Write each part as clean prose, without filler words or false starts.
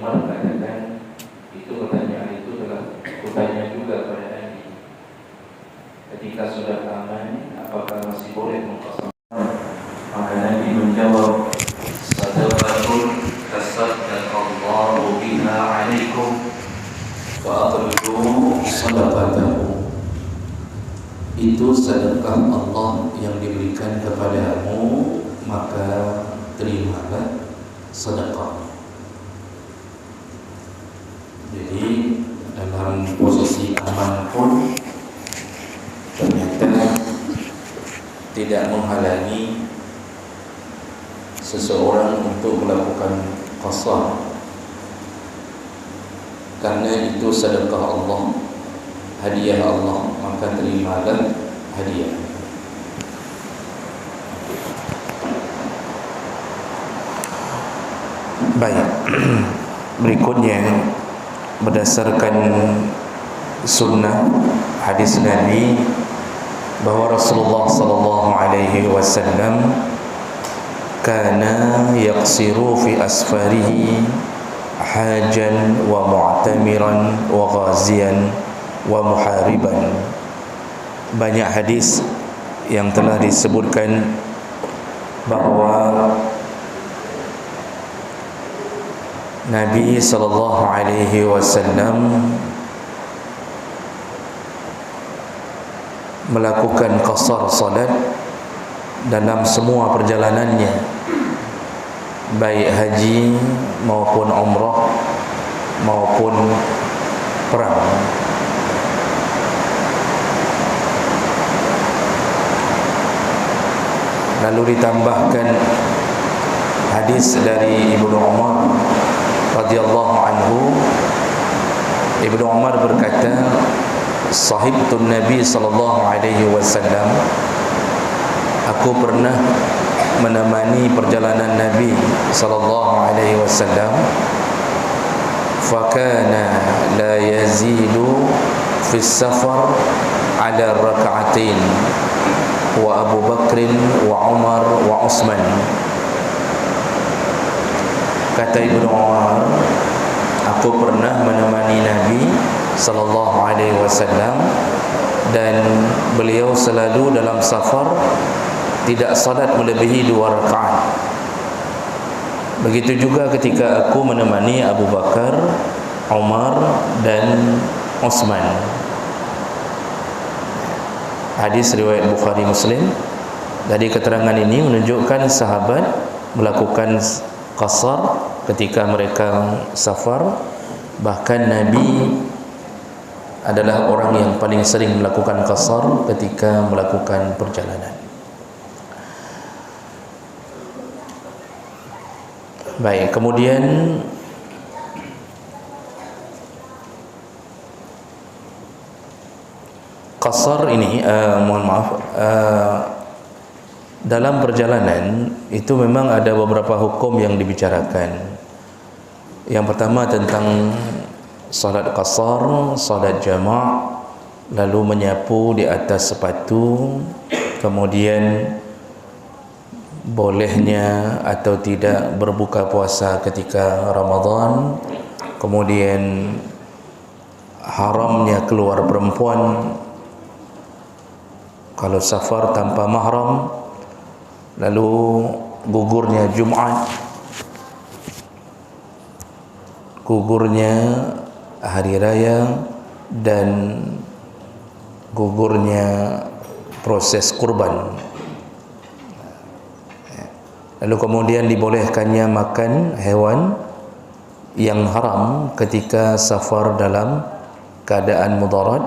Umar katakan, itu pertanyaan itu telah kutanya juga pada Nabi, ketika sudah aman apakah masih boleh mengqasam? Maka Nabi menjawab, sadaqatun tasaddaqallahu biha alaikum wa aqridu sadaqatahu. Itu sedekah Allah yang diberikan kepadamu, maka terimalah sedekah. Jadi dalam posisi aman pun ternyata tidak menghalangi seseorang untuk melakukan qasar, karena itu sedekah Allah, hadiah Allah, maka terimalah hadiah. Baik. Berikutnya, berdasarkan sunnah hadis Nabi bahwa Rasulullah sallallahu alaihi wasallam kana yaqsiru fi asfarihi hajan wa mu'tamiran wa ghaziyan wa muhariban. Banyak hadis yang telah disebutkan bahwa Nabi sallallahu alaihi wasallam melakukan qasar salat dalam semua perjalanannya, baik haji maupun umrah maupun perang. Lalu ditambahkan hadis dari Ibnu Umar radhiyallahu anhu. Ibnu Umar berkata, sahibtun Nabi sallallahu alaihi wasallam, aku pernah menemani perjalanan Nabi sallallahu alaihi wasallam, fakana la yazidu fi safar ala rak'atain wa Abu Bakr wa Umar wa Utsman. Kata Ibnu Umar, aku pernah menemani Nabi sallallahu alaihi wasallam dan beliau selalu dalam safar tidak salat melebihi 2 rakaat. Begitu juga ketika aku menemani Abu Bakar, Umar dan Utsman. Hadis riwayat Bukhari Muslim. Dari keterangan ini menunjukkan sahabat melakukan qasar ketika mereka safar. Bahkan Nabi adalah orang yang paling sering melakukan qasar ketika melakukan perjalanan. Baik, kemudian qasar ini dalam perjalanan itu memang ada beberapa hukum yang dibicarakan. Yang pertama tentang salat qasar, salat jama', lalu menyapu di atas sepatu, kemudian bolehnya atau tidak berbuka puasa ketika Ramadan, kemudian haramnya keluar perempuan kalau safar tanpa mahram, lalu gugurnya Jumat, gugurnya hari raya, dan gugurnya proses kurban. Lalu kemudian dibolehkannya makan hewan yang haram ketika safar dalam keadaan mudarat.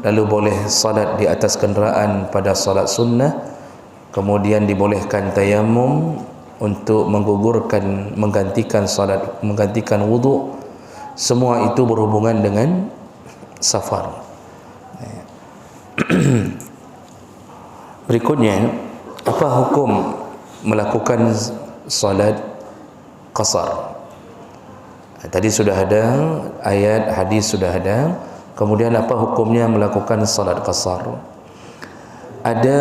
Lalu boleh salat di atas kenderaan pada salat sunnah. Kemudian dibolehkan tayamum untuk menggugurkan, menggantikan salat, menggantikan wudu. Semua itu berhubungan dengan safar. Berikutnya, apa hukum melakukan salat qasar? Tadi sudah ada ayat, hadis sudah ada. Kemudian apa hukumnya melakukan salat qasar? Ada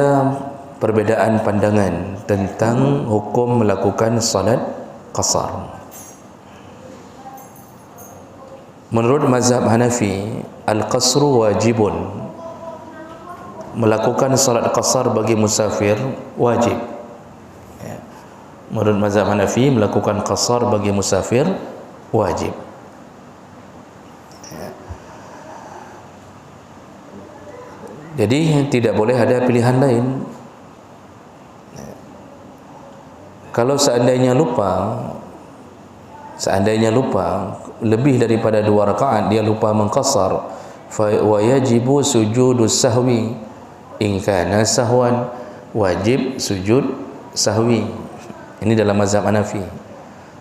perbedaan pandangan tentang hukum melakukan salat qasar. Menurut mazhab Hanafi, al-qasru wajibun. Melakukan salat qasar bagi musafir wajib. Ya. Menurut mazhab Hanafi, melakukan qasar bagi musafir wajib. Ya. Jadi tidak boleh ada pilihan lain. Ya. Kalau seandainya lupa lebih daripada 2 rakaat, dia lupa mengqasar, fa yajibu sujudus sahwi. In kana sahwan, wajib sujud sahwi. Ini dalam mazhab Hanafi.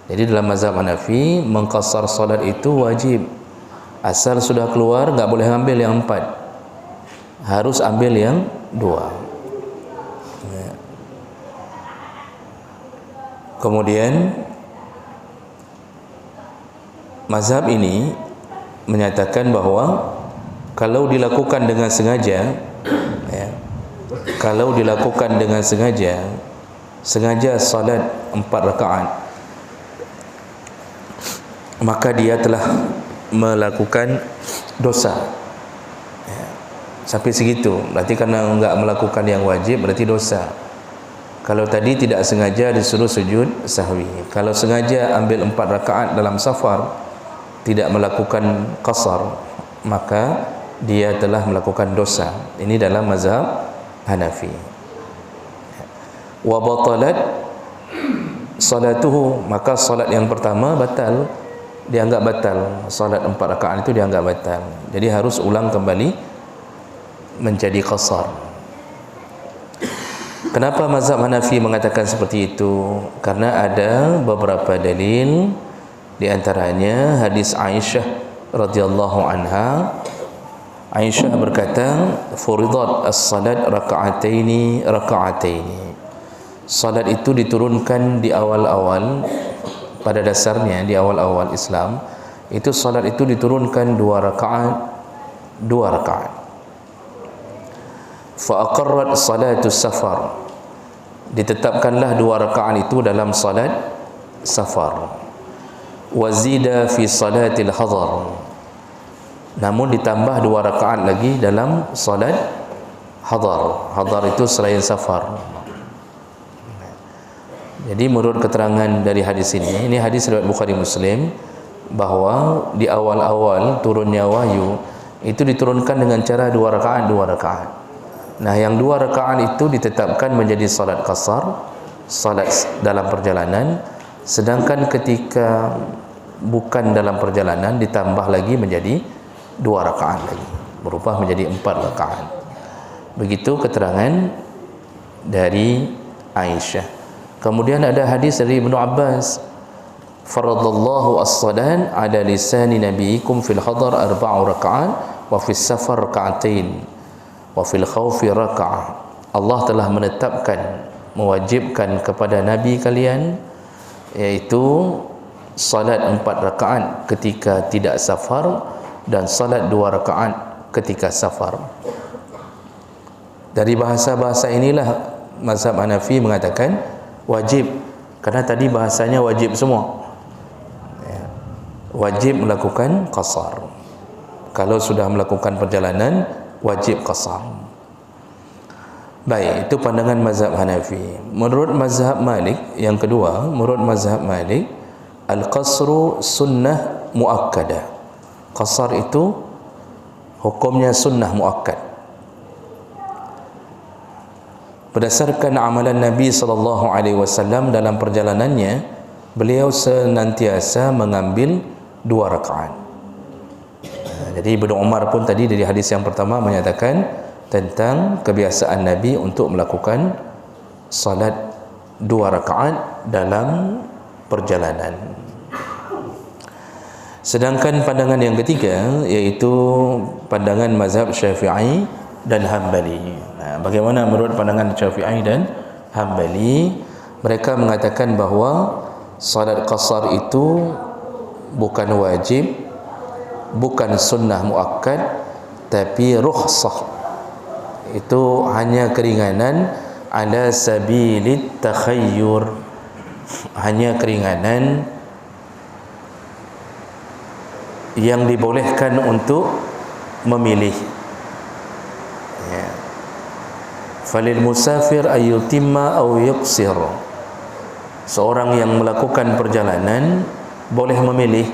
Jadi dalam mazhab Hanafi, mengqasar solat itu wajib. Asal sudah keluar, enggak boleh ambil yang 4, harus ambil yang 2. Ya. Kemudian mazhab ini menyatakan bahawa kalau dilakukan dengan sengaja, ya, kalau dilakukan dengan sengaja salat 4 rakaat, maka dia telah melakukan dosa. Ya. Sampai segitu, berarti karena enggak melakukan yang wajib, berarti dosa. Kalau tadi tidak sengaja disuruh sujud sahwi. Kalau sengaja ambil 4 rakaat dalam safar, tidak melakukan qasar, maka dia telah melakukan dosa. Ini dalam mazhab Hanafi. Wa batalat salatuhu, maka salat yang pertama batal, dianggap batal. Salat 4 rakaat itu dianggap batal. Jadi harus ulang kembali menjadi qasar. Kenapa mazhab Hanafi mengatakan seperti itu? Karena ada beberapa dalil, di antaranya hadis Aisyah radhiyallahu anha. Aisyah berkata, furidat as-salat raka'ataini. Salat itu diturunkan di awal-awal, pada dasarnya di awal-awal Islam itu salat itu diturunkan 2 rakaat. Fa aqarrat salatus safar, ditetapkanlah 2 rakaat itu dalam salat safar. Wazida fi salatil hadar, namun ditambah 2 rakaat lagi dalam salat hadar. Hadar itu selain safar. Jadi menurut keterangan dari hadis ini hadis riwayat Bukhari Muslim, bahawa di awal-awal turunnya wahyu itu diturunkan dengan cara 2 rakaat. Nah, yang 2 rakaat itu ditetapkan menjadi salat qasar, salat dalam perjalanan. Sedangkan ketika bukan dalam perjalanan, ditambah lagi menjadi 2 rakaat lagi, berubah menjadi 4 rakaat. Begitu keterangan dari Aisyah. Kemudian ada hadis dari Ibnu Abbas, faradallahu as-salat ala lisani nabiyikum fil hadar 4 rakaat wa fis safar raka'atain wa fil khawfi raka'ah. Allah telah menetapkan, mewajibkan kepada nabi kalian, yaitu salat 4 rakaat ketika tidak safar dan salat 2 rakaat ketika safar. Dari bahasa-bahasa inilah mazhab Hanafi mengatakan wajib, karena tadi bahasanya wajib semua. Ya. Wajib melakukan qasar. Kalau sudah melakukan perjalanan, wajib qasar. Baik, itu pandangan mazhab Hanafi. Menurut mazhab Malik, yang kedua, menurut mazhab Malik, al-qasru sunnah muakkadah. Qasar itu hukumnya sunnah muakkad. Berdasarkan amalan Nabi SAW dalam perjalanannya, beliau senantiasa mengambil 2 rakaat. Jadi Ibnu Umar pun tadi dari hadis yang pertama menyatakan tentang kebiasaan Nabi untuk melakukan salat 2 rakaat dalam perjalanan. Sedangkan pandangan yang ketiga, yaitu pandangan mazhab Syafi'i dan Hambali. Bagaimana menurut pandangan Syafi'i dan Hambali? Mereka mengatakan bahawa salat qasar itu bukan wajib, bukan sunnah muakkad, tapi rukhsah. Itu hanya keringanan, ala sabilit takhayyur, hanya keringanan yang dibolehkan untuk memilih. Ya. Falil musafir ayyutimma aw yuqsir. Seorang yang melakukan perjalanan boleh memilih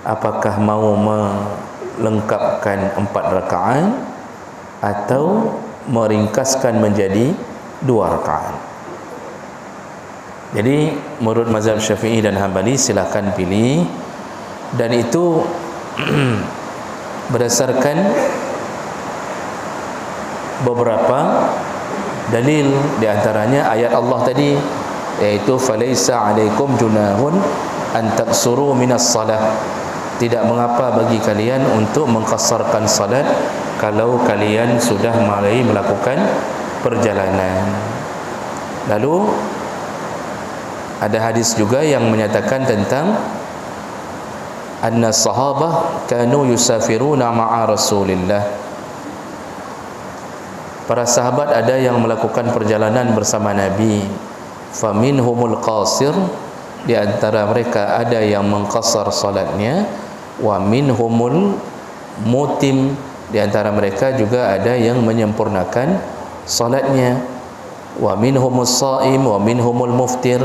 apakah mau melengkapkan 4 rakaat atau meringkaskan menjadi 2 rakaat. Jadi menurut mazhab Syafi'i dan Hambali silakan pilih, dan itu berdasarkan beberapa dalil, di antaranya ayat Allah tadi, yaitu falaisa alaikum junahun an taqsuru minas salah. Tidak mengapa bagi kalian untuk mengqasarkan salat kalau kalian sudah mulai melakukan perjalanan. Lalu ada hadis juga yang menyatakan tentang anna sahabah kanu yusafiruna ma'a Rasulillah. Para sahabat ada yang melakukan perjalanan bersama Nabi. Faminhumul qasir, di antara mereka ada yang mengqasar salatnya. Wa minhumul mutim, di antara mereka juga ada yang menyempurnakan salatnya. Wa minhumus shaim wa minhumul muftir,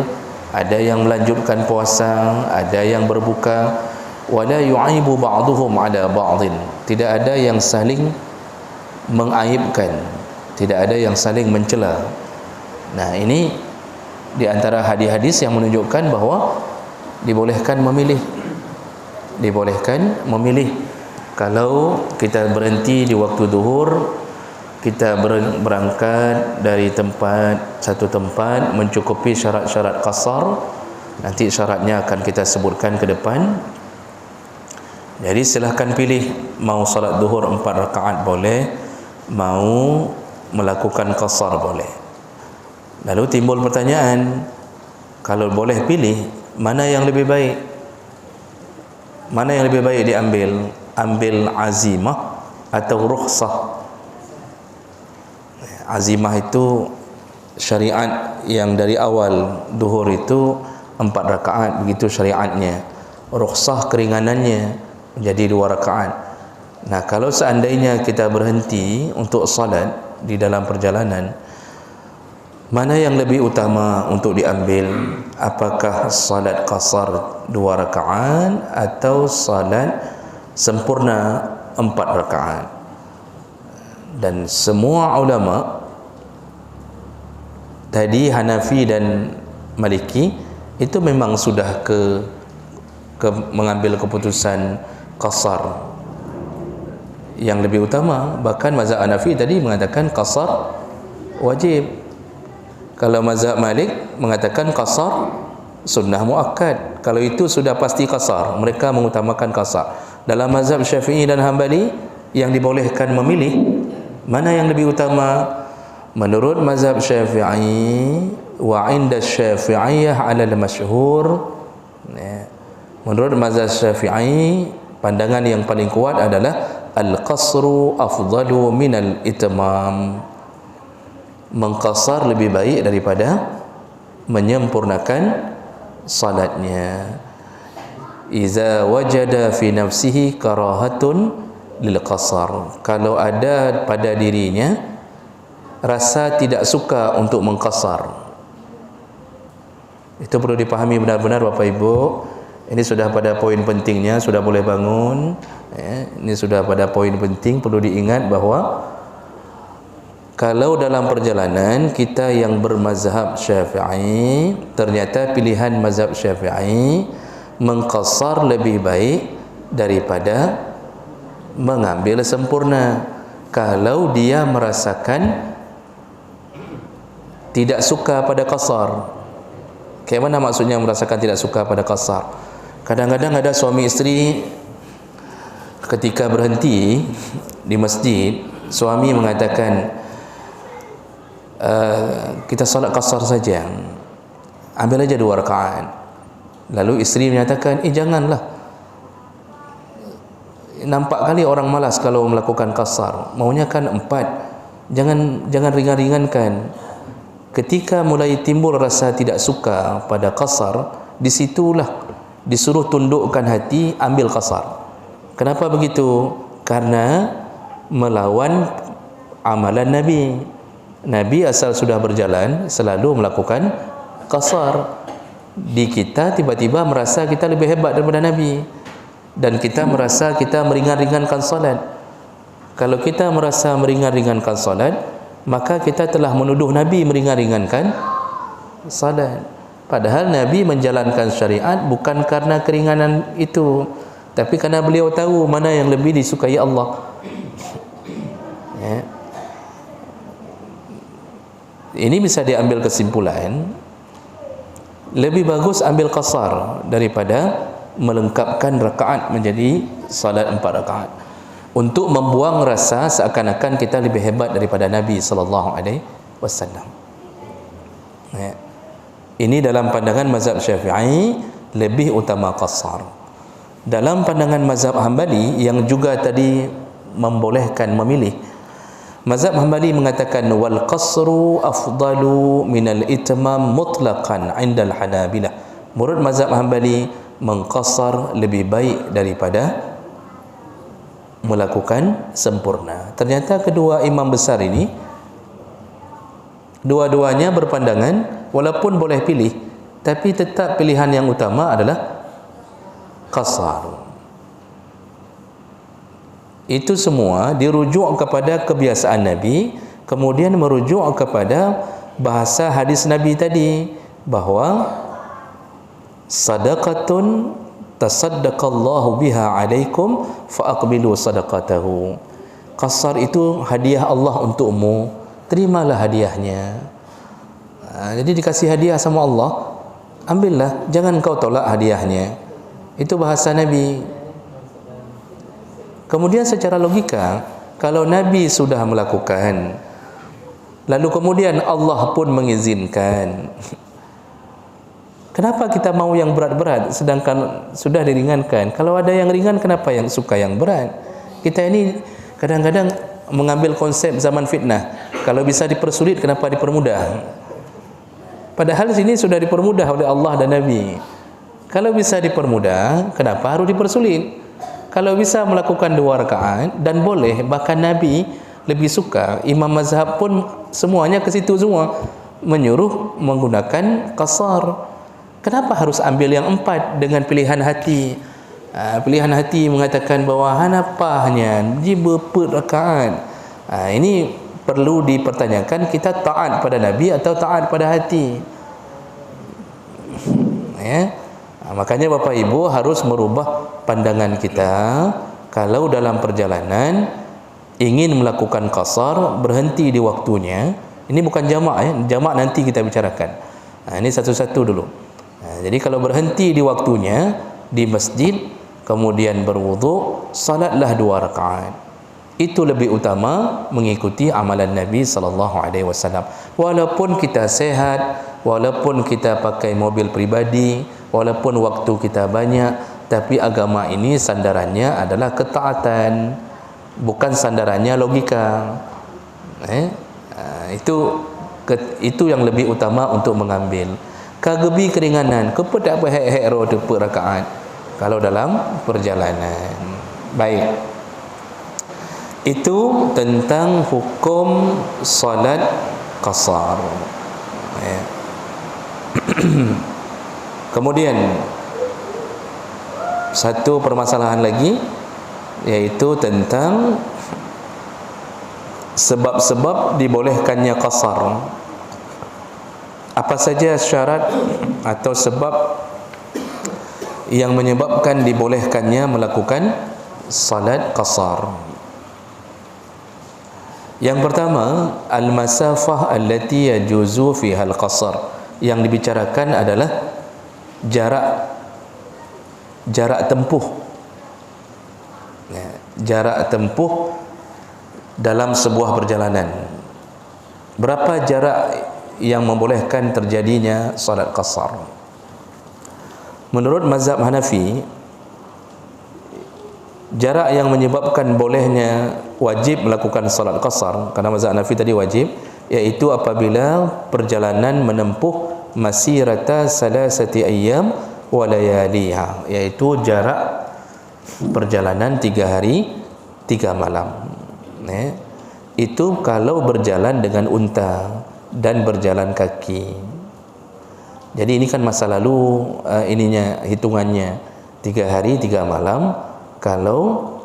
ada yang melanjutkan puasa, ada yang berbuka. Wala yu'aibu ba'duhum ala ba'din, tidak ada yang saling mengaibkan, tidak ada yang saling mencela. Nah, ini di antara hadis-hadis yang menunjukkan bahawa dibolehkan memilih. Dibolehkan memilih. Kalau kita berhenti di waktu zuhur, kita berangkat dari satu tempat mencukupi syarat-syarat qasar, nanti syaratnya akan kita sebutkan ke depan. Jadi silahkan pilih, mau salat zuhur 4 rakaat boleh, mau melakukan qasar boleh. Lalu timbul pertanyaan, kalau boleh pilih, mana yang lebih baik? Mana yang lebih baik diambil? Ambil azimah atau rukhsah? Azimah itu syariat yang dari awal duhur itu 4 rakaat, begitu syariatnya. Rukhsah keringanannya menjadi 2 rakaat. Nah, kalau seandainya kita berhenti untuk salat di dalam perjalanan, mana yang lebih utama untuk diambil? Apakah salat qasar 2 rakaat atau salat sempurna 4 rakaat? Dan semua ulama tadi, Hanafi dan Maliki, itu memang sudah mengambil keputusan qasar yang lebih utama. Bahkan mazhab Hanafi tadi mengatakan qasar wajib. Kalau mazhab Malik mengatakan qasar sunnah muakkad. Kalau itu sudah pasti qasar, mereka mengutamakan qasar. Dalam mazhab Syafi'i dan Hambali yang dibolehkan memilih, mana yang lebih utama? Menurut mazhab Syafi'i, wa 'inda Syafi'iyah 'ala al-masyhur, menurut mazhab Syafi'i, pandangan yang paling kuat adalah al-qasru afdalu minal itmam. Mengqasar lebih baik daripada menyempurnakan salatnya. Iza wajada fi nafsihi karahatun lil qasar, kalau ada pada dirinya rasa tidak suka untuk mengqasar. Itu perlu dipahami benar-benar Bapak Ibu. Ini sudah pada poin pentingnya, sudah boleh bangun. Ini sudah pada poin penting, perlu diingat bahawa kalau dalam perjalanan kita yang bermazhab Syafi'i, ternyata pilihan mazhab Syafi'i mengqasar lebih baik daripada mengambil sempurna. Kalau dia merasakan tidak suka pada qasar. Bagaimana maksudnya merasakan tidak suka pada qasar? Kadang-kadang ada suami isteri ketika berhenti di masjid, suami mengatakan, kita salat qasar saja, ambil aja 2 rakaat. Lalu isteri menyatakan, janganlah, nampak kali orang malas kalau melakukan qasar, maunya kan 4, jangan ringan-ringankan. Ketika mulai timbul rasa tidak suka pada qasar, disitulah disuruh tundukkan hati, ambil qasar. Kenapa begitu? Karena melawan amalan Nabi. Nabi asal sudah berjalan selalu melakukan qasar. Di kita tiba-tiba merasa kita lebih hebat daripada Nabi, dan kita merasa kita meringan-ringankan solat. Kalau kita merasa meringan-ringankan solat, maka kita telah menuduh Nabi meringan-ringankan solat. Padahal Nabi menjalankan syariat bukan karena keringanan itu, tapi karena beliau tahu mana yang lebih disukai Allah. Ya. Ini bisa diambil kesimpulan, lebih bagus ambil qasar daripada melengkapkan rakaat menjadi salat 4 rakaat, untuk membuang rasa seakan-akan kita lebih hebat daripada Nabi sallallahu alaihi wasallam. Ya. Ini dalam pandangan mazhab Syafi'i lebih utama qasar. Dalam pandangan mazhab Hambali yang juga tadi membolehkan memilih, mazhab Hambali mengatakan wal qasru afdalu minal itmam mutlaqan 'inda al-Hanabilah. Menurut mazhab Hambali, mengqasar lebih baik daripada melakukan sempurna. Ternyata kedua imam besar ini dua-duanya berpandangan walaupun boleh pilih, tapi tetap pilihan yang utama adalah qasar. Itu semua dirujuk kepada kebiasaan Nabi, kemudian merujuk kepada bahasa hadis Nabi tadi, bahawa sadaqatun tasaddaqallahu biha alaikum faaqbilu sadaqatahu. Qasar itu hadiah Allah untukmu, terimalah hadiahnya. Jadi dikasih hadiah sama Allah, ambillah, jangan kau tolak hadiahnya. Itu bahasa Nabi. Kemudian secara logika, kalau Nabi sudah melakukan, lalu kemudian Allah pun mengizinkan, kenapa kita mau yang berat-berat sedangkan sudah diringankan? Kalau ada yang ringan, kenapa yang suka yang berat? Kita ini kadang-kadang mengambil konsep zaman fitnah, kalau bisa dipersulit, kenapa dipermudah? Padahal sini sudah dipermudah oleh Allah dan Nabi. Kalau bisa dipermudah, kenapa harus dipersulit? Kalau bisa melakukan 2 rakaat dan boleh, bahkan Nabi lebih suka, imam mazhab pun semuanya ke situ semua, menyuruh menggunakan qasar. Kenapa harus ambil yang 4 dengan pilihan hati? Pilihan hati mengatakan bahawa hanapahnya jiba 4 rakaat. Ini perlu dipertanyakan, kita taat pada Nabi atau taat pada hati. Ya. Makanya Bapak Ibu harus merubah pandangan kita. Kalau dalam perjalanan ingin melakukan qasar, berhenti di waktunya. Ini bukan jamak ya, jamak nanti kita bicarakan. Ini satu-satu dulu. Jadi kalau berhenti di waktunya di masjid, kemudian berwuduk, salatlah 2 rakaat. Itu lebih utama mengikuti amalan Nabi sallallahu alaihi wasallam. Walaupun kita sehat, walaupun kita pakai mobil pribadi, walaupun waktu kita banyak, tapi agama ini sandarannya adalah ketaatan, bukan sandarannya logika. Itu yang lebih utama untuk mengambil. Kagebi keringanan, kepada apa hek-hek ro tu rakaat kalau dalam perjalanan. Baik. Itu tentang hukum salat qasar. Kemudian satu permasalahan lagi, yaitu tentang sebab-sebab dibolehkannya qasar. Apa saja syarat atau sebab yang menyebabkan dibolehkannya melakukan salat qasar? Yang pertama, al-masafah allati yajuzu fiha al-qasar. Yang dibicarakan adalah jarak tempuh. Jarak tempuh dalam sebuah perjalanan. Berapa jarak yang membolehkan terjadinya salat qasar? Menurut mazhab Hanafi, jarak yang menyebabkan bolehnya wajib melakukan salat qasar, karena mazhab Hanafi tadi wajib, yaitu apabila perjalanan menempuh masirata salasati ayyam wa layaliha, yaitu jarak perjalanan 3 hari 3 malam. Itu kalau berjalan dengan unta dan berjalan kaki. Jadi ini kan masa lalu, ininya hitungannya 3 hari 3 malam kalau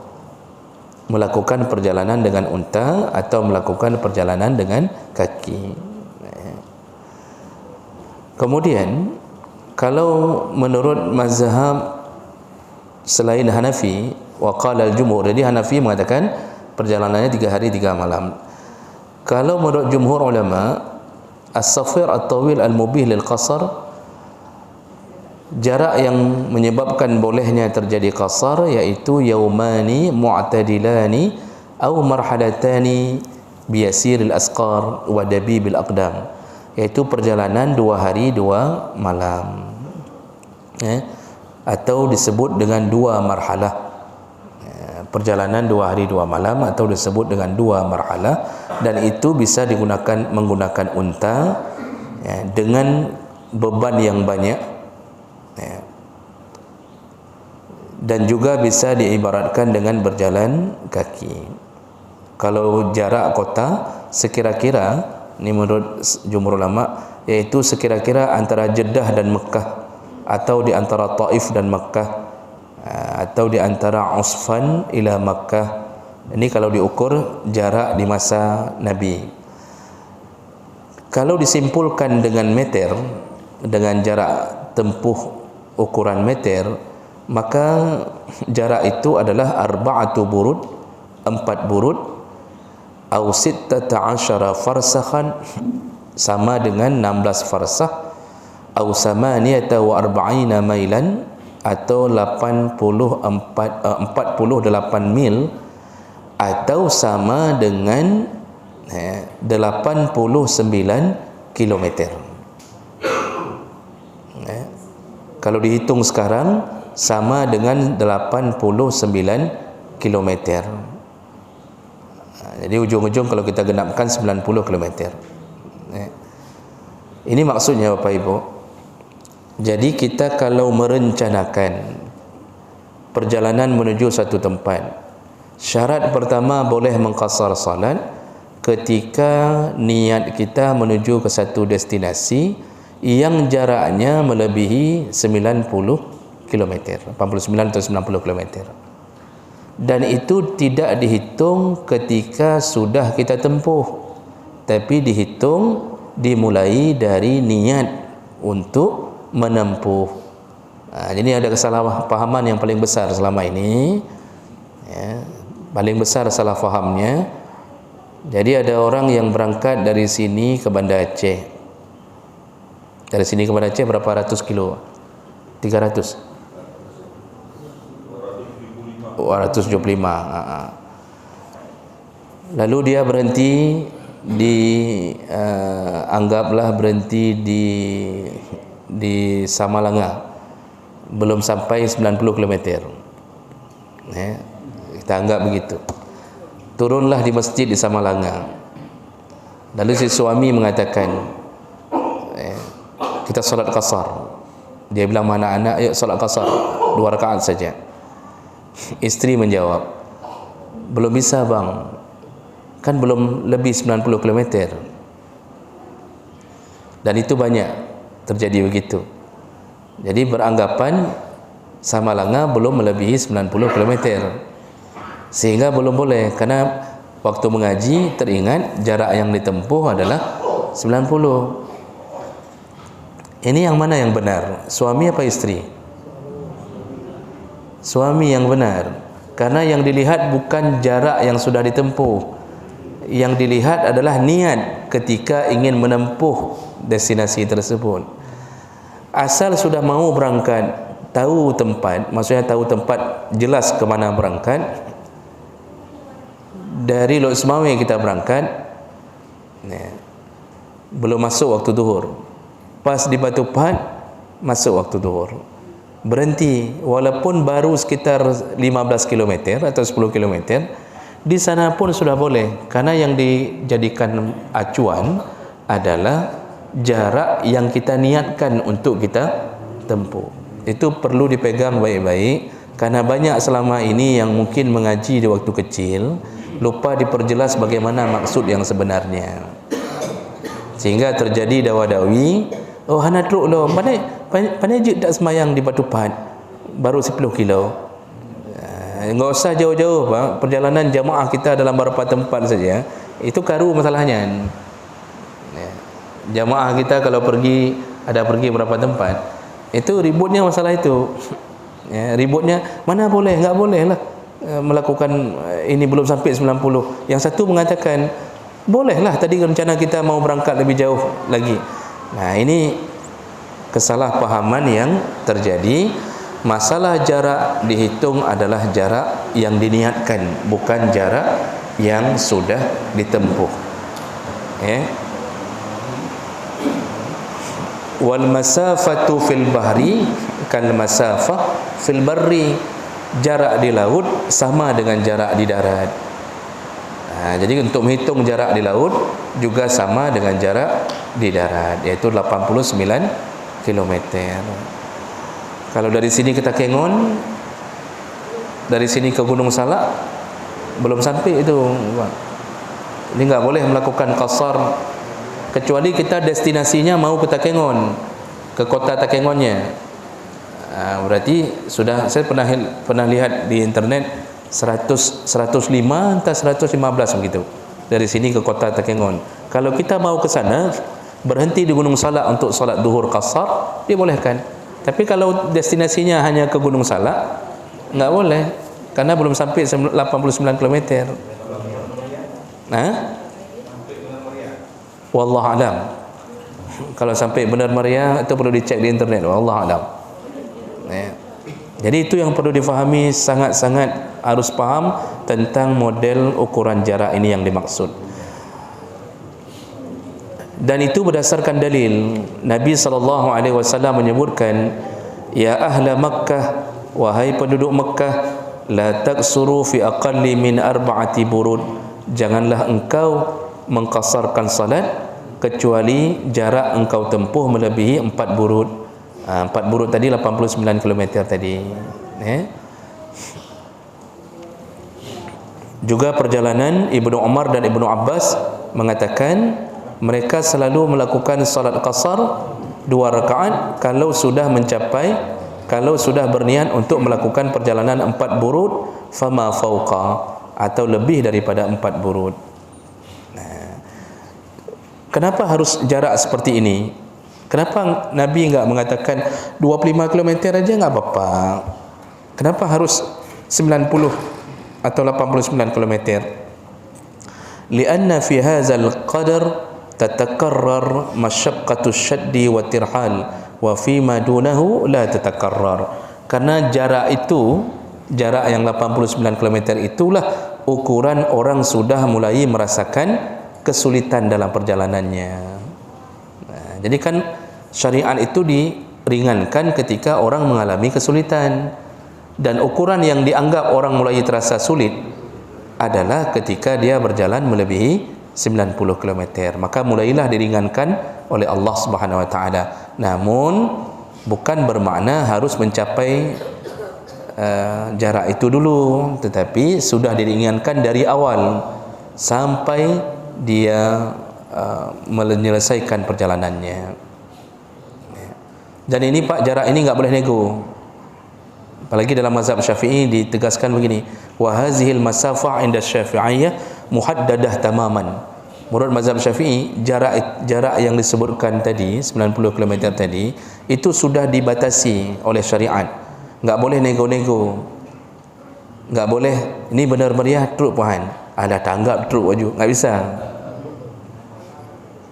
melakukan perjalanan dengan unta atau melakukan perjalanan dengan kaki. Kemudian kalau menurut mazhab selain Hanafi, wa qala al-jumhur, jadi Hanafi mengatakan perjalanannya 3 hari 3 malam. Kalau menurut jumhur ulama, as-safir at-tawil al-mubih lil qasar, jarak yang menyebabkan bolehnya terjadi qasar yaitu yaumani mu'tadilani atau marhalatani biyasiril asqar wa dabibil aqdam, yaitu perjalanan 2 hari 2 malam, atau disebut dengan 2 marhalah. Perjalanan 2 hari 2 malam atau disebut dengan 2 marhalah, dan itu bisa menggunakan unta dengan beban yang banyak, dan juga bisa diibaratkan dengan berjalan kaki. Kalau jarak kota sekira-kira, ini menurut jumhur ulama, yaitu sekira-kira antara Jeddah dan Mekah, atau di antara Taif dan Mekah, atau di antara Usfan ila Mekah. Ini kalau diukur jarak di masa Nabi. Kalau disimpulkan dengan meter, dengan jarak tempuh ukuran meter, maka jarak itu adalah 4 burud, 4 burud, au 16 farsakhan, sama dengan 16 farsakh, au 48 mailan, atau 48 mil, atau sama dengan 89 kilometer. Kalau dihitung sekarang sama dengan 89 kilometer. Jadi ujung-ujung kalau kita genapkan 90 kilometer. Ini maksudnya Bapak Ibu. Jadi kita kalau merencanakan perjalanan menuju satu tempat, syarat pertama boleh mengqasar salat ketika niat kita menuju ke satu destinasi yang jaraknya melebihi 90 km, 89 atau 90 km. Dan itu tidak dihitung ketika sudah kita tempuh, tapi dihitung dimulai dari niat untuk menempuh. Jadi ada kesalahpahaman yang paling besar selama ini, paling besar salah fahamnya. Jadi ada orang yang berangkat dari sini ke Banda Aceh. Dari sini ke Banda Aceh berapa ratus kilo? 300? 275. Lalu dia berhenti di anggaplah berhenti di Samalanga, belum sampai 90 km. Kita anggap begitu. Turunlah di masjid di Samalanga. Lalu si suami mengatakan, kita solat qasar. Dia bilang, mana anak, yuk solat qasar 2 rakaat saja. Isteri menjawab, belum bisa bang, kan belum lebih 90 km. Dan itu banyak terjadi begitu. Jadi beranggapan Samalanga belum melebihi 90 km, sehingga belum boleh. Karena waktu mengaji teringat jarak yang ditempuh adalah 90. Ini yang mana yang benar? Suami apa istri? Suami yang benar. Karena yang dilihat bukan jarak yang sudah ditempuh. Yang dilihat adalah niat ketika ingin menempuh destinasi tersebut. Asal sudah mau berangkat, tahu tempat, maksudnya tahu tempat jelas ke mana berangkat. Dari Lok Semawe kita berangkat, belum masuk waktu zuhur. Pas di Batu Pahat masuk waktu zuhur. Berhenti walaupun baru sekitar 15 km atau 10 km, di sana pun sudah boleh, karena yang dijadikan acuan adalah jarak yang kita niatkan untuk kita tempuh. Itu perlu dipegang baik-baik, Karena banyak selama ini yang mungkin mengaji di waktu kecil lupa diperjelas bagaimana maksud yang sebenarnya, sehingga terjadi dawa-dawi. Oh hana truk lo, pandai je tak semayang di Batu Pahat baru 10 kilo. Enggak usah jauh-jauh, perjalanan jamaah kita dalam beberapa tempat saja itu karu masalahnya. Jamaah kita kalau pergi berapa tempat, itu ributnya masalah itu. Ributnya mana boleh, enggak boleh lah melakukan ini belum sampai 90. Yang satu mengatakan bolehlah, tadi rencana kita mau berangkat lebih jauh lagi. Nah, ini kesalahpahaman yang terjadi. Masalah jarak dihitung adalah jarak yang diniatkan, bukan jarak yang sudah ditempuh. Wal masafatu fil bahri kal masafah fil barri. Jarak di laut sama dengan jarak di darat. Jadi untuk menghitung jarak di laut juga sama dengan jarak di darat, yaitu 89 km. Kalau dari sini kita Kengon, dari sini ke Gunung Salak belum sampai itu, ini nggak boleh melakukan qasar kecuali kita destinasinya mau ke Takengon, ke kota Takengonnya. Berarti sudah, saya pernah lihat di internet 105 entah 115 begitu dari sini ke kota Takengon. Kalau kita mau ke sana berhenti di Gunung Salak untuk solat duhur qasar, dibolehkan. Tapi kalau destinasinya hanya ke Gunung Salak, nggak boleh, karena belum sampai 89 km. Wallahu alam. Kalau sampai Benar Meriah itu perlu dicek di internet. Wallahu alam. Jadi itu yang perlu difahami, sangat-sangat harus paham tentang model ukuran jarak ini yang dimaksud. Dan itu berdasarkan dalil. Nabi SAW menyebutkan, ya ahla Makkah, wahai penduduk Makkah, la taksuru fi aqalli min 4 burud. Janganlah engkau mengqasarkan salat kecuali jarak engkau tempuh melebihi 4 burud. 4 burud tadi 89 km tadi. Juga perjalanan Ibnu Umar dan Ibnu Abbas mengatakan mereka selalu melakukan salat qasar 2 rakaat kalau sudah berniat untuk melakukan perjalanan 4 burud fama fauqa, atau lebih daripada 4 burud. Kenapa harus jarak seperti ini? Kenapa Nabi enggak mengatakan 25 km aja enggak apa-apa? Kenapa harus 90 atau 89 km? Lianna fi hadzal qadar tatakarrar masyaqqatu syaddi wa tirhal wa fi ma dunahu la tatakarrar. Karena jarak itu, jarak yang 89 km itulah ukuran orang sudah mulai merasakan kesulitan dalam perjalanannya. Jadi kan syariat itu diringankan ketika orang mengalami kesulitan, dan ukuran yang dianggap orang mulai terasa sulit adalah ketika dia berjalan melebihi 90 km, maka mulailah diringankan oleh Allah Subhanahu wa taala. Namun bukan bermakna harus mencapai jarak itu dulu, tetapi sudah diringankan dari awal sampai dia menyelesaikan perjalanannya. Dan ini Pak, jarak ini enggak boleh nego. Apalagi dalam mazhab Syafi'i ditegaskan begini, wa hazihil masafah inda Syafi'iyah muhaddadah tamaman. Menurut mazhab Syafi'i, jarak yang disebutkan tadi 90 km tadi itu sudah dibatasi oleh syariat. Enggak boleh nego-nego. Enggak boleh ini Benar Meriah truk puan, ada tanggap truk baju, enggak bisa.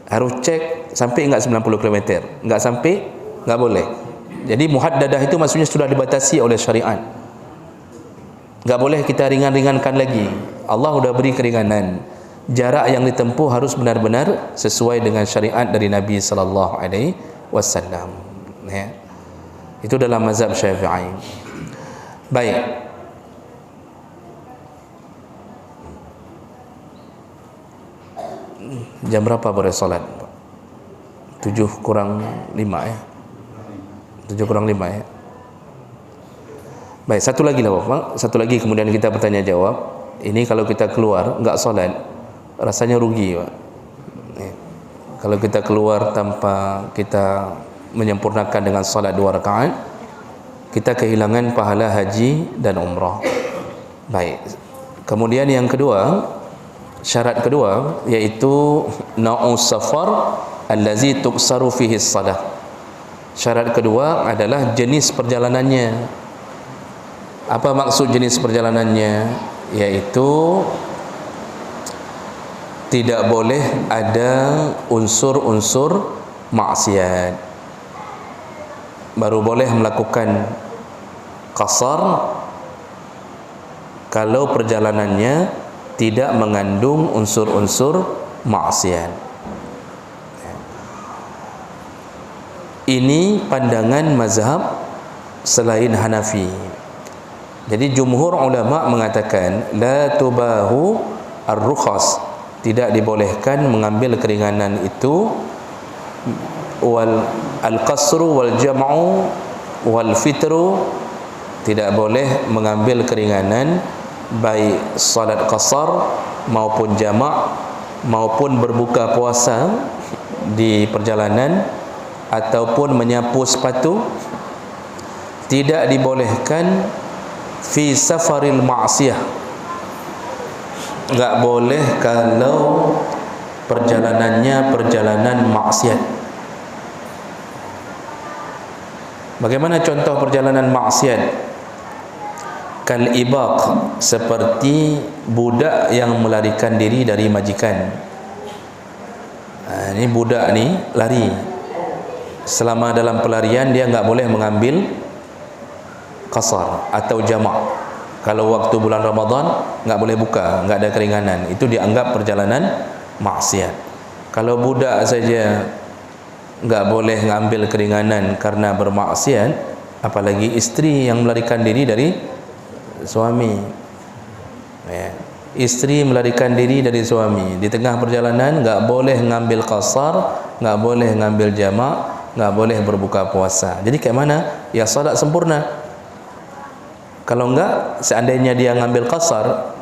Harus cek sampai enggak 90 km. Enggak sampai, enggak boleh. Jadi muhaddadah itu maksudnya sudah dibatasi oleh syariat. Enggak boleh kita ringan-ringankan lagi. Allah sudah beri keringanan. Jarak yang ditempuh harus benar-benar sesuai dengan syariat dari Nabi sallallahu alaihi wasallam. Itu dalam mazhab Syafi'i. Baik. Jam berapa boleh solat? 7 kurang 5 ya. 7 kurang 5 ya. Baik, satu lagi lah Bapak. Satu lagi kemudian kita bertanya jawab. Ini kalau kita keluar enggak solat, rasanya rugi Pak. Kalau kita keluar tanpa kita menyempurnakan dengan solat 2 rakaat, kita kehilangan pahala haji dan umrah. Baik. Kemudian yang kedua, syarat kedua yaitu na'us safar allazi tuqsaru fihi shalah. Syarat kedua adalah jenis perjalanannya. Apa maksud jenis perjalanannya? Yaitu tidak boleh ada unsur-unsur maksiat. Baru boleh melakukan qasar kalau perjalanannya tidak mengandung unsur-unsur maksiat. Ini pandangan mazhab selain Hanafi. Jadi jumhur ulama mengatakan la tubahu ar-rukhas, tidak dibolehkan mengambil keringanan itu, wal al-qasru wal jam'u wal fitru, tidak boleh mengambil keringanan baik salat qasar maupun jamak maupun berbuka puasa di perjalanan ataupun menyapu sepatu. Tidak dibolehkan fi safaril ma'siyah, enggak boleh kalau perjalanannya perjalanan maksiat. Bagaimana contoh perjalanan maksiat? Kal ibaq, seperti budak yang melarikan diri dari majikan. Ini budak ni lari. Selama dalam pelarian dia enggak boleh mengambil qasar atau jamak. Kalau waktu bulan Ramadan enggak boleh buka, enggak ada keringanan, itu dianggap perjalanan maksiat. Kalau budak saja enggak boleh mengambil keringanan karena bermaksiat, apalagi isteri yang melarikan diri dari suami. Ya. Isteri melarikan diri dari suami, di tengah perjalanan enggak boleh mengambil qasar, enggak boleh mengambil jamak, enggak boleh berbuka puasa. Jadi kayak mana? Ya salat sempurna. Kalau enggak, seandainya dia ngambil qasar,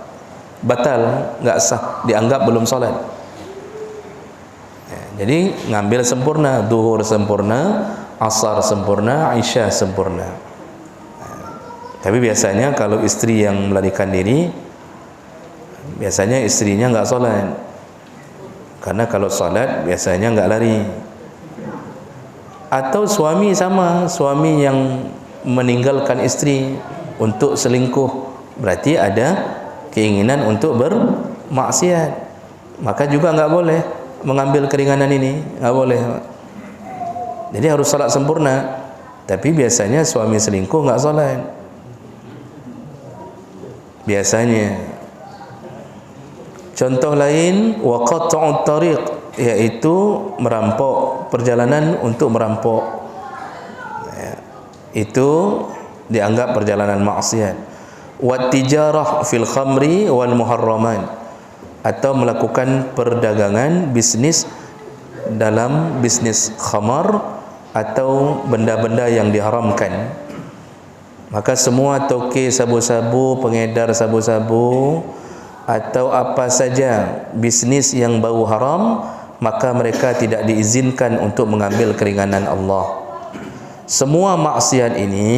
batal, enggak sah, dianggap belum salat. Ya, jadi ngambil sempurna, duhur sempurna, asar sempurna, isya sempurna. Tapi biasanya kalau istri yang melarikan diri, biasanya istrinya enggak salat. Karena kalau salat biasanya enggak lari. Atau suami sama, suami yang meninggalkan istri untuk selingkuh, berarti ada keinginan untuk bermaksiat, maka juga enggak boleh mengambil keringanan ini, enggak boleh. Jadi harus salat sempurna. Tapi biasanya suami selingkuh enggak salat. Biasanya. Contoh lain, wa qat'ut tariq, yaitu merampok perjalanan untuk merampok. Ya, itu dianggap perjalanan maksiat. Wa tijarah fil khamri wal muharraman, atau melakukan perdagangan bisnis dalam bisnis khamar atau benda-benda yang diharamkan. Maka semua toke sabu-sabu, pengedar sabu-sabu atau apa saja bisnis yang bau haram, maka mereka tidak diizinkan untuk mengambil keringanan Allah. Semua maksiat ini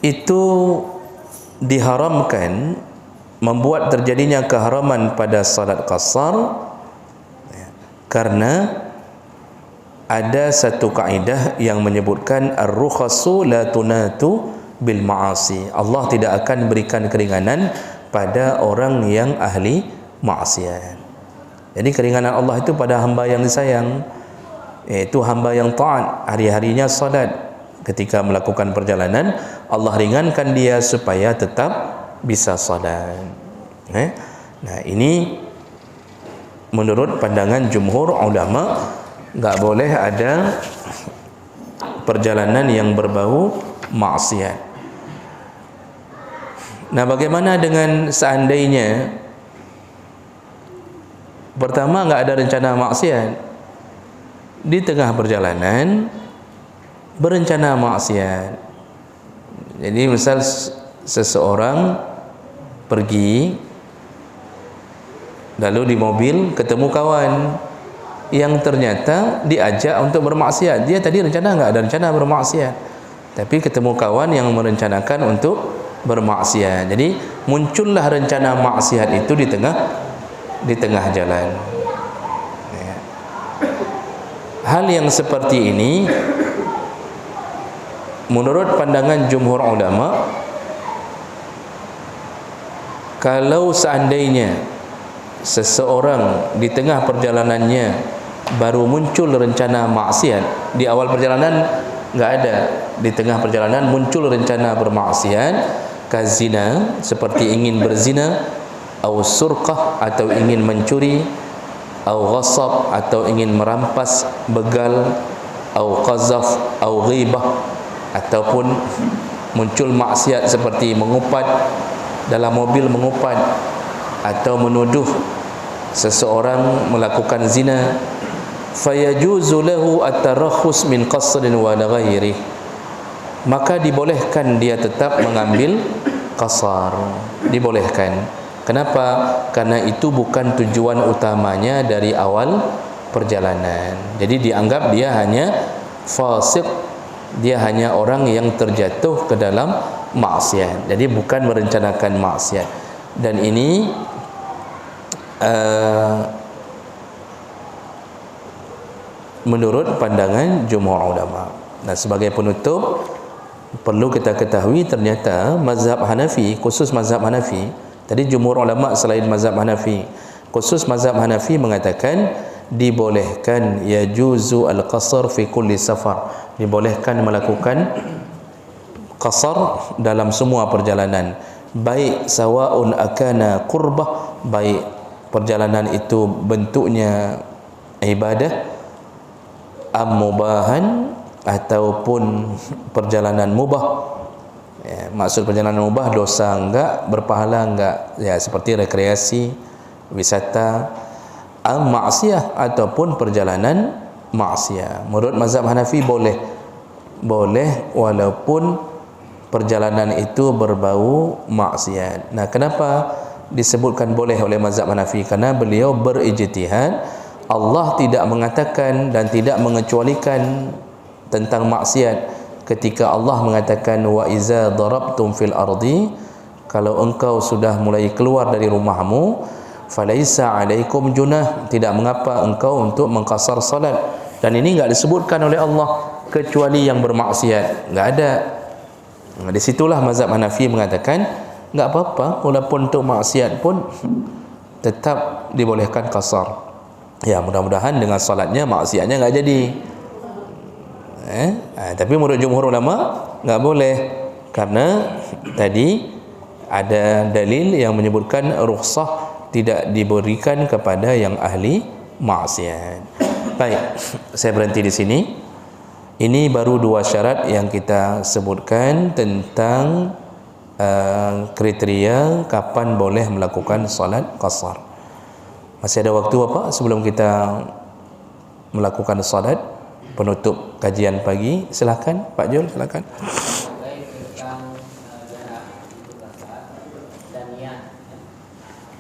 itu diharamkan, membuat terjadinya keharaman pada salat qasar, karena ada satu kaedah yang menyebutkan ar-rukhasu la tunatu bil ma'asi. Allah tidak akan berikan keringanan pada orang yang ahli maksiat. Jadi keringanan Allah itu pada hamba yang disayang, yaitu hamba yang taat, hari-harinya salat. Ketika melakukan perjalanan, Allah ringankan dia supaya tetap bisa salat. Nah, ini menurut pandangan jumhur ulama, enggak boleh ada perjalanan yang berbau maksiat. Nah, bagaimana dengan seandainya pertama enggak ada rencana maksiat, di tengah perjalanan berencana maksiat, Jadi misal seseorang pergi lalu di mobil ketemu kawan yang ternyata diajak untuk bermaksiat. Dia tadi nggak ada rencana bermaksiat, tapi ketemu kawan yang merencanakan untuk bermaksiat. Jadi muncullah rencana maksiat itu di tengah jalan. Ya. Hal yang seperti ini menurut pandangan jumhur ulama, kalau seandainya seseorang di tengah perjalanannya baru muncul rencana maksiat, di awal perjalanan nggak ada, di tengah perjalanan muncul rencana bermaksiat, kazina, seperti ingin berzina, atau surqah, atau ingin mencuri, atau ghasab, atau ingin merampas, begal, atau qazaf, atau ghibah, ataupun muncul maksiat seperti mengupat dalam mobil, mengupat atau menuduh seseorang melakukan zina, fayajuzu lahu at-tarakhus min qasrin wa ghairi, maka dibolehkan dia tetap mengambil qasar, dibolehkan. Kenapa? Karena itu bukan tujuan utamanya dari awal perjalanan. Jadi dianggap dia hanya fasik, dia hanya orang yang terjatuh ke dalam maksiat. Jadi bukan merencanakan maksiat. Dan ini menurut pandangan jumhur ulama. Nah, sebagai penutup perlu kita ketahui ternyata mazhab Hanafi, khusus mazhab Hanafi, tadi jumhur ulama selain mazhab Hanafi, khusus mazhab Hanafi mengatakan dibolehkan yajuzu al-qasar fi kulli safar, dibolehkan melakukan qasar dalam semua perjalanan, baik sawaun akana qurbah, baik perjalanan itu bentuknya ibadah, mubahan, ataupun perjalanan mubah. Ya, maksud perjalanan mubah dosa enggak, berpahala enggak, ya seperti rekreasi, wisata, maksiat ataupun perjalanan maksiat. Menurut mazhab Hanafi boleh walaupun perjalanan itu berbau maksiat. Nah, kenapa disebutkan boleh oleh mazhab Hanafi? Karena beliau berijtihad, Allah tidak mengatakan dan tidak mengecualikan tentang maksiat ketika Allah mengatakan wa iza darabtum fil ardi, kalau engkau sudah mulai keluar dari rumahmu, falaisa alaikum junah, tidak mengapa engkau untuk mengqasar salat. Dan ini enggak disebutkan oleh Allah kecuali yang bermaksiat, enggak ada. Di situlah mazhab Hanafi mengatakan enggak apa-apa, walaupun untuk maksiat pun tetap dibolehkan qasar. Ya, mudah-mudahan dengan salatnya maksiatnya enggak jadi. Tapi menurut jumhur ulama enggak boleh, karena tadi ada dalil yang menyebutkan rukhsah tidak diberikan kepada yang ahli maksiat. Baik, saya berhenti di sini. Ini baru 2 syarat yang kita sebutkan tentang kriteria kapan boleh melakukan solat qasar. Masih ada waktu apa sebelum kita melakukan solat penutup kajian pagi? Silakan Pak Jul, silakan. Tentang jarak itu qasar dan niat.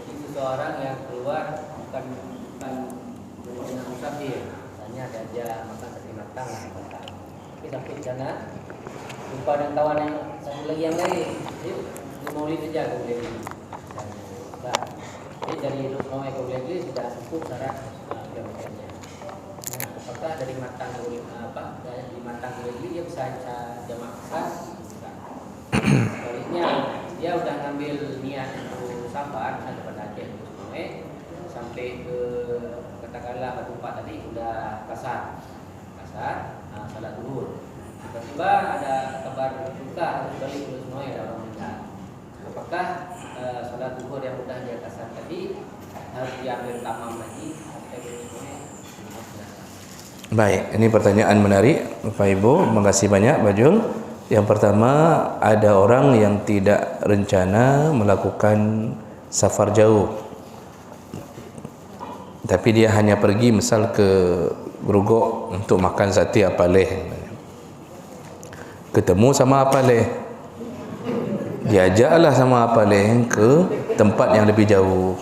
Jadi seseorang yang keluar bukan dengan musafir, misalnya ganja makan sate matang, tapi sampai di sana jumpa dengan kawan yang satu lagi yang lain, yuk maulid saja kau boleh beli. Jadi dari rumah kau boleh beli sudah cukup syarat kilometernya. Nah, apakah dari matang dari matang boleh beli dia bisa jamak besar? Sebaliknya dia udah ngambil niat untuk safar daripada Aceh ke Sungai sampai ke katakanlah Batu Empat tadi udah kasar salat zuhur, tiba-tiba ada kabar duka harus balik ke Sungai, ada orang meninggal. Apakah salat zuhur yang udah dia kasar tadi harus diambil tamam lagi sampai ke Sungai? Baik, ini pertanyaan menarik Bapak Ibu. Terima kasih banyak Bajul. Yang pertama, ada orang yang tidak rencana melakukan safar jauh, tapi dia hanya pergi misal ke Grogol untuk makan sate apaleh, ketemu sama apaleh, diajaklah sama apaleh ke tempat yang lebih jauh.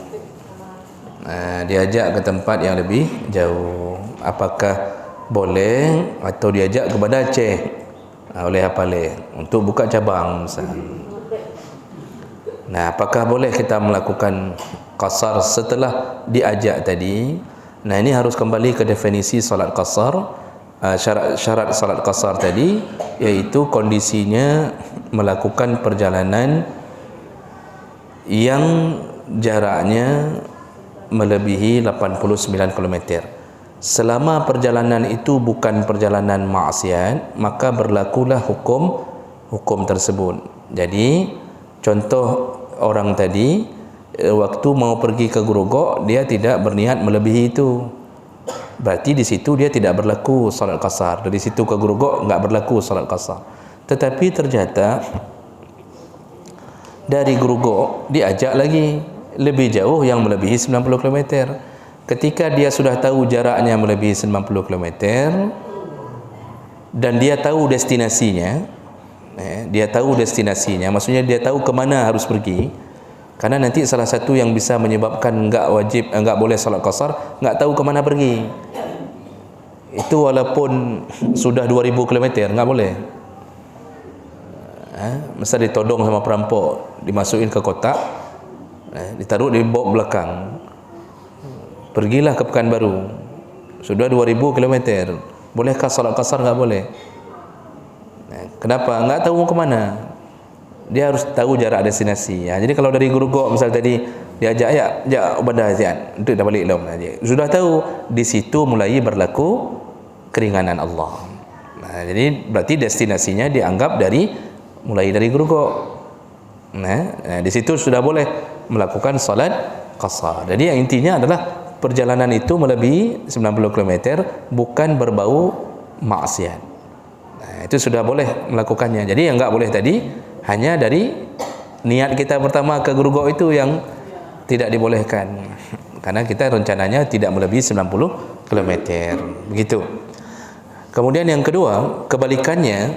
Diajak ke tempat yang lebih jauh. Apakah boleh atau diajak kepada Aceh oleh apaleh untuk buka cabang misalnya. Nah, apakah boleh kita melakukan qasar setelah diajak tadi? Nah, ini harus kembali ke definisi solat qasar. Syarat solat qasar tadi iaitu kondisinya melakukan perjalanan yang jaraknya melebihi 89 km. Selama perjalanan itu bukan perjalanan maksiat, maka berlakulah hukum tersebut. Jadi contoh orang tadi waktu mau pergi ke Grogol, dia tidak berniat melebihi itu, berarti di situ dia tidak berlaku solat qasar. Dari situ ke Grogol enggak berlaku solat qasar. Tetapi ternyata dari Grogol diajak lagi lebih jauh yang melebihi 90 km. Ketika dia sudah tahu jaraknya melebihi 90 km dan dia tahu destinasinya, maksudnya dia tahu ke mana harus pergi. Karena nanti salah satu yang bisa menyebabkan enggak boleh salat qasar, enggak tahu ke mana pergi. Itu walaupun sudah 2000 km enggak boleh. Mesti ditodong sama perampok, dimasukin ke kotak, ditaruh di bok belakang. Pergilah ke Pekanbaru, sudah 2000 km. Bolehkah salat qasar? Enggak boleh. Kenapa? Enggak tahu mau ke mana. Dia harus tahu jarak destinasi. Jadi kalau dari Grogol misal tadi diajak ya Bandar Azian untuk dah balik lom dia. Sudah tahu di situ mulai berlaku keringanan Allah. Jadi berarti destinasinya dianggap mulai dari Grogol. Di situ sudah boleh melakukan salat qasar. Jadi yang intinya adalah perjalanan itu melebihi 90 km bukan berbau maksiat. Itu sudah boleh melakukannya. Jadi yang enggak boleh tadi hanya dari niat kita pertama ke Grogol itu yang tidak dibolehkan. Karena kita rencananya tidak melebihi 90 km. Begitu. Kemudian yang kedua, kebalikannya,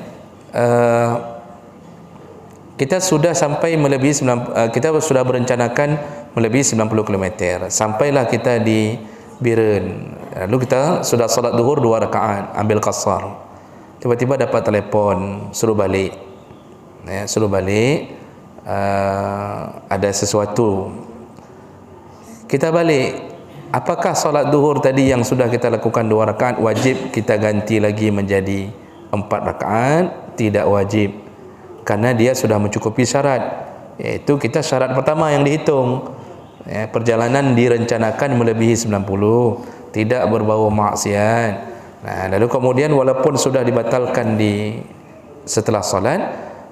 kita sudah sampai melebihi kita sudah berencanakan melebihi 90 km. Sampailah kita di Biren. Lalu kita sudah salat zuhur 2 rakaat, ambil qasar. Tiba-tiba dapat telefon suruh balik. Ada sesuatu. Kita balik. Apakah salat zuhur tadi yang sudah kita lakukan 2 rakaat wajib kita ganti lagi menjadi 4 rakaat? Tidak wajib. Karena dia sudah mencukupi syarat, yaitu kita syarat pertama yang dihitung. Perjalanan direncanakan melebihi 90, tidak berbau maksiat. Lalu kemudian walaupun sudah dibatalkan setelah solat,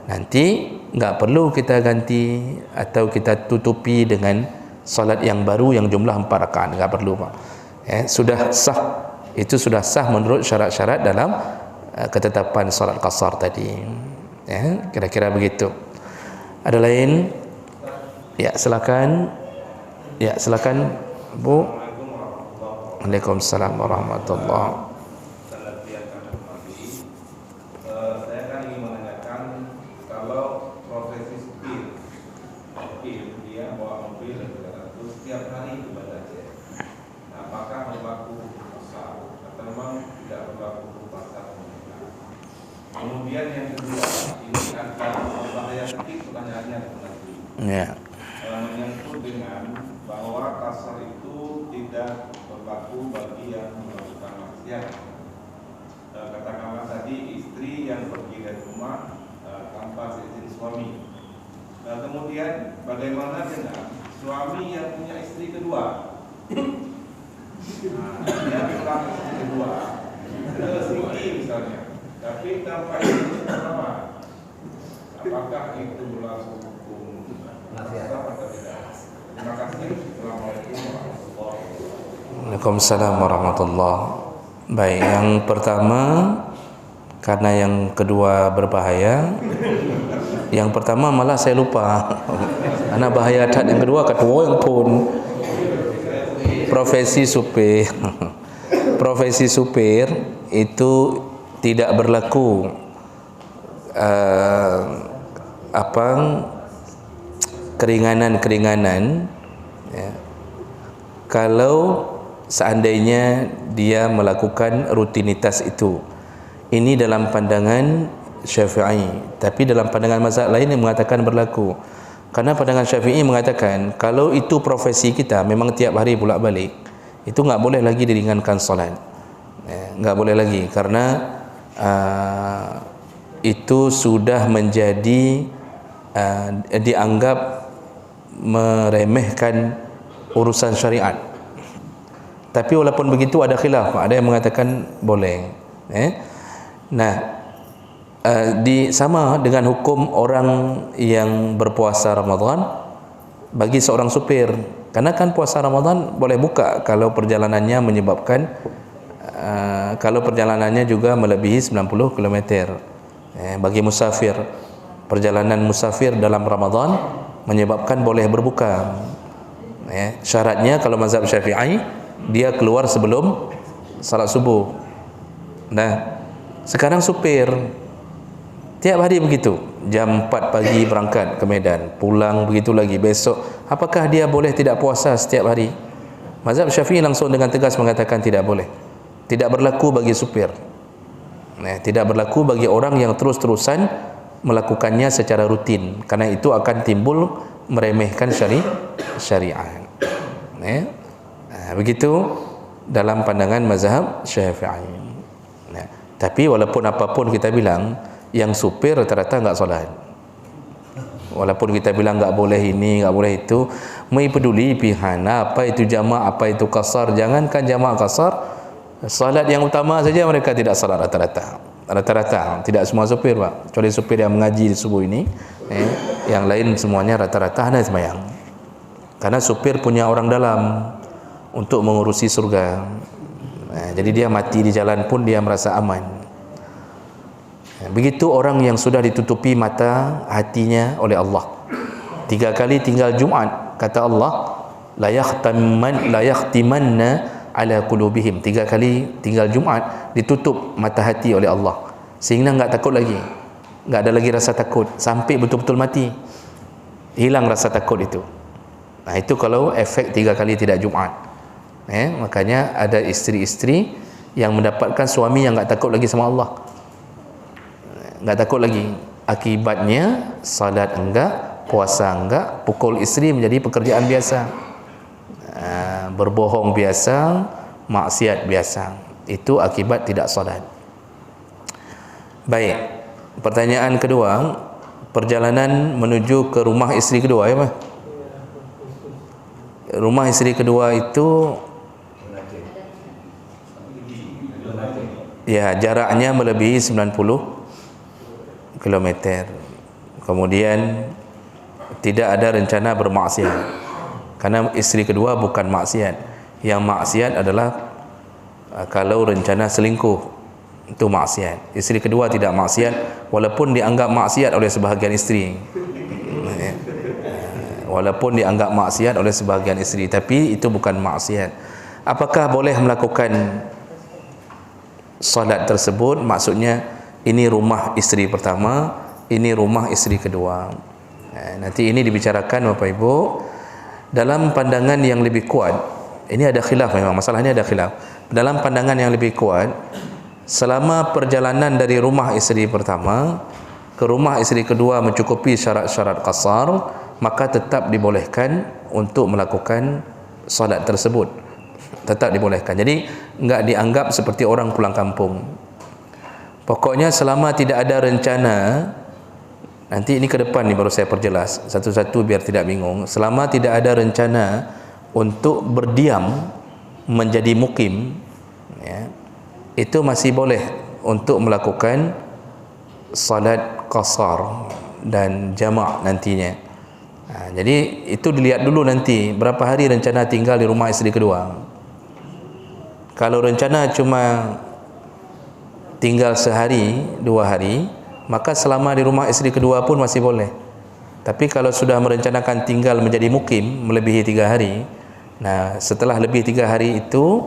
nanti enggak perlu kita ganti atau kita tutupi dengan solat yang baru yang jumlah 4 rakaat, enggak perlu, Pak. Sudah sah. Itu sudah sah menurut syarat-syarat dalam ketetapan solat qasar tadi. Kira-kira begitu. Ada lain? Ya, silakan. Ya, silakan, Bu. Waalaikumsalam warahmatullahi. Kemudian yang kedua, ini akan berbahaya sedikit pertanyaannya menyangkut dengan bahwa qasar itu tidak berlaku bagi yang melakukan maksiat. Katakanlah tadi istri yang pergi dari rumah tanpa seizin suami. Kemudian bagaimana dengan suami yang punya istri kedua? Dia pulang istri kedua ke Siki misalnya, tapi tanpa izin pertama, apakah itu berlaku hukum maksiat atau tidak? Terima kasih. Assalamualaikum warahmatullahi wabarakatuh. Waalaikumsalam warahmatullahi. Baik, yang pertama karena yang kedua berbahaya. Yang pertama malah saya lupa. Karena bahaya dat yang kedua ketua yang pun profesi supir. Profesi supir itu tidak berlaku keringanan-keringanan, ya, kalau seandainya dia melakukan rutinitas itu. Ini dalam pandangan Syafi'i, tapi dalam pandangan mazhab lain yang mengatakan berlaku. Karena pandangan Syafi'i mengatakan kalau itu profesi kita, memang tiap hari bolak-balik, itu enggak boleh lagi diringankan solat. Enggak boleh lagi, karena itu sudah menjadi dianggap meremehkan urusan syariat. Tapi walaupun begitu ada khilaf, ada yang mengatakan boleh. Nah, sama dengan hukum orang yang berpuasa Ramadan bagi seorang supir. Karena kan puasa Ramadan boleh buka kalau perjalanannya menyebabkan kalau perjalanannya juga melebihi 90 km. Bagi musafir, perjalanan musafir dalam Ramadan menyebabkan boleh berbuka. Syaratnya kalau mazhab Syafi'i, dia keluar sebelum salat subuh. Nah, sekarang supir tiap hari begitu, jam 4 pagi berangkat ke Medan, pulang begitu lagi besok. Apakah dia boleh tidak puasa setiap hari? Mazhab Syafi'i langsung dengan tegas mengatakan tidak boleh. Tidak berlaku bagi supir. Tidak berlaku bagi orang yang terus-terusan melakukannya secara rutin, karena itu akan timbul meremehkan syariat. Begitu dalam pandangan mazhab Syafi'i. Tapi walaupun apapun kita bilang, yang supir rata-rata enggak solat. Walaupun kita bilang enggak boleh ini, enggak boleh itu, mai peduli pihak apa itu jamak, apa itu qasar. Jangankan jamak qasar, salat yang utama saja mereka tidak salat rata-rata. Tidak semua supir, Pak. Kecuali supir yang mengaji di subuh ini, yang lain semuanya rata-rata hanya sembahyang. Karena supir punya orang dalam untuk mengurusi surga. Jadi dia mati di jalan pun dia merasa aman. Begitu orang yang sudah ditutupi mata hatinya oleh Allah. 3 kali tinggal Jumat, kata Allah, la yakhtimanna ala qulubihim. 3 kali tinggal Jumat ditutup mata hati oleh Allah, sehingga enggak takut lagi, enggak ada lagi rasa takut sampai betul-betul mati. Hilang rasa takut itu. Nah, itu kalau efek 3 kali tidak Jumat. Makanya ada isteri-isteri yang mendapatkan suami yang enggak takut lagi sama Allah, enggak takut lagi. Akibatnya salat enggak, puasa enggak, pukul isteri menjadi pekerjaan biasa, berbohong biasa, maksiat biasa. Itu akibat tidak salat. Baik, pertanyaan kedua, perjalanan menuju ke rumah isteri kedua, ya Pak? Rumah isteri kedua itu ya jaraknya melebihi 90 km. Kemudian tidak ada rencana bermaksiat, karena isteri kedua bukan maksiat. Yang maksiat adalah kalau rencana selingkuh, itu maksiat. Isteri kedua tidak maksiat, walaupun dianggap maksiat oleh sebahagian isteri. Walaupun dianggap maksiat oleh sebahagian isteri, tapi itu bukan maksiat. Apakah boleh melakukan salat tersebut? Maksudnya ini rumah isteri pertama, ini rumah isteri kedua. Nanti ini dibicarakan Bapak Ibu dalam pandangan yang lebih kuat. Ini ada khilaf, memang masalahnya ada khilaf. Dalam pandangan yang lebih kuat, selama perjalanan dari rumah isteri pertama ke rumah isteri kedua mencukupi syarat-syarat qasar, maka tetap dibolehkan untuk melakukan salat tersebut. Tetap dibolehkan. Jadi enggak dianggap seperti orang pulang kampung. Pokoknya selama tidak ada rencana, nanti ini ke depan ni baru saya perjelas satu-satu biar tidak bingung. Selama tidak ada rencana untuk berdiam menjadi mukim, ya, itu masih boleh untuk melakukan salat qasar dan jamak nantinya. Jadi itu dilihat dulu nanti berapa hari rencana tinggal di rumah isteri kedua. Kalau rencana cuma tinggal sehari, 2 hari, maka selama di rumah isteri kedua pun masih boleh. Tapi kalau sudah merencanakan tinggal menjadi mukim melebihi 3 hari, nah setelah lebih 3 hari itu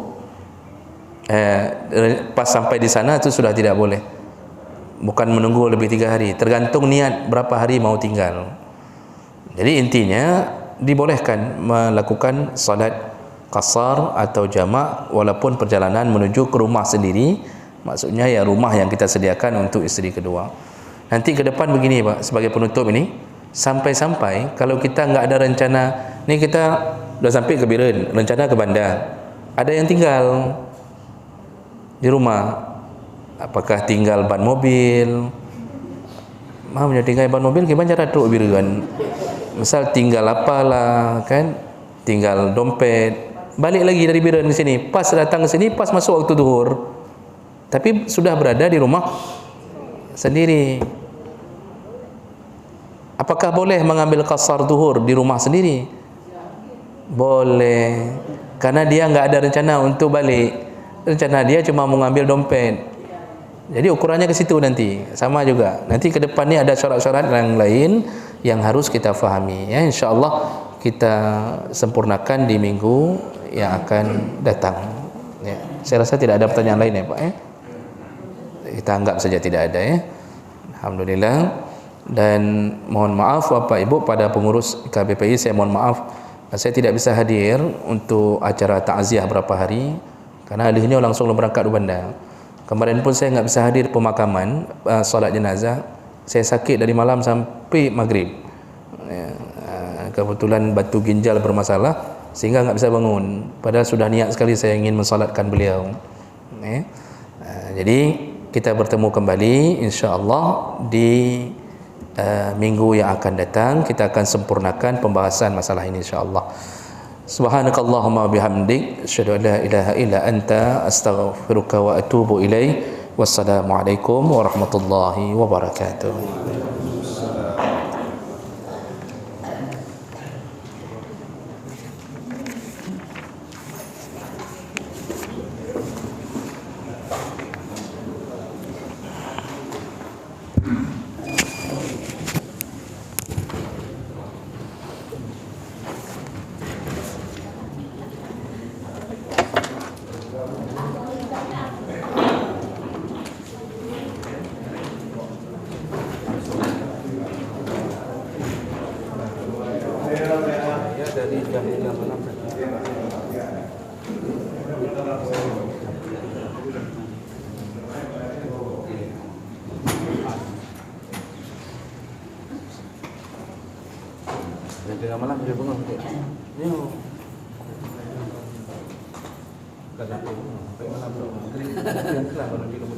pas sampai di sana itu sudah tidak boleh. Bukan menunggu lebih 3 hari, tergantung niat berapa hari mau tinggal. Jadi intinya dibolehkan melakukan salat qasar atau jamak walaupun perjalanan menuju ke rumah sendiri, maksudnya ya rumah yang kita sediakan untuk isteri kedua. Nanti ke depan begini Pak, sebagai penutup ini, sampai-sampai kalau kita nggak ada rencana, ni kita dah sampai ke Biren, rencana ke bandar, ada yang tinggal di rumah, apakah tinggal ban mobil, punya tinggal ban mobil gimana cara truk Biren, misal tinggal apalah kan, tinggal dompet, balik lagi dari Biren ke sini, pas datang ke sini pas masuk waktu zuhur, tapi sudah berada di rumah sendiri. Apakah boleh mengambil qasar zuhur di rumah sendiri? Boleh, karena dia nggak ada rencana untuk balik, rencana dia cuma mau ngambil dompet. Jadi ukurannya ke situ nanti, sama juga. Nanti ke depan ni ada syarat-syarat yang lain yang harus kita fahami. Ya, insya-Allah kita sempurnakan di minggu yang akan datang. Ya, saya rasa tidak ada pertanyaan lain ya Pak. Kita anggap saja tidak ada ya. Alhamdulillah. Dan mohon maaf Bapak Ibu pada pengurus KBPI, saya mohon maaf saya tidak bisa hadir untuk acara takziah berapa hari karena ahlinya langsung berangkat ke bandar. Kemarin pun saya nggak bisa hadir pemakaman solat jenazah. Saya sakit dari malam sampai maghrib. Kebetulan batu ginjal bermasalah sehingga nggak bisa bangun. Padahal sudah niat sekali saya ingin mensolatkan beliau. Jadi kita bertemu kembali insya-Allah di minggu yang akan datang. Kita akan sempurnakan pembahasan masalah ini insya-Allah. Subhanakallahumma bihamdik asyhadu an la ilaha illa anta astaghfiruka wa atubu ilaik. Wassalamualaikum warahmatullahi wabarakatuh. Dari jam 8. Tengah malam dia bangun. Yo. Kagak tahu. Sampai malam tu. Yang kelas baru di rumah.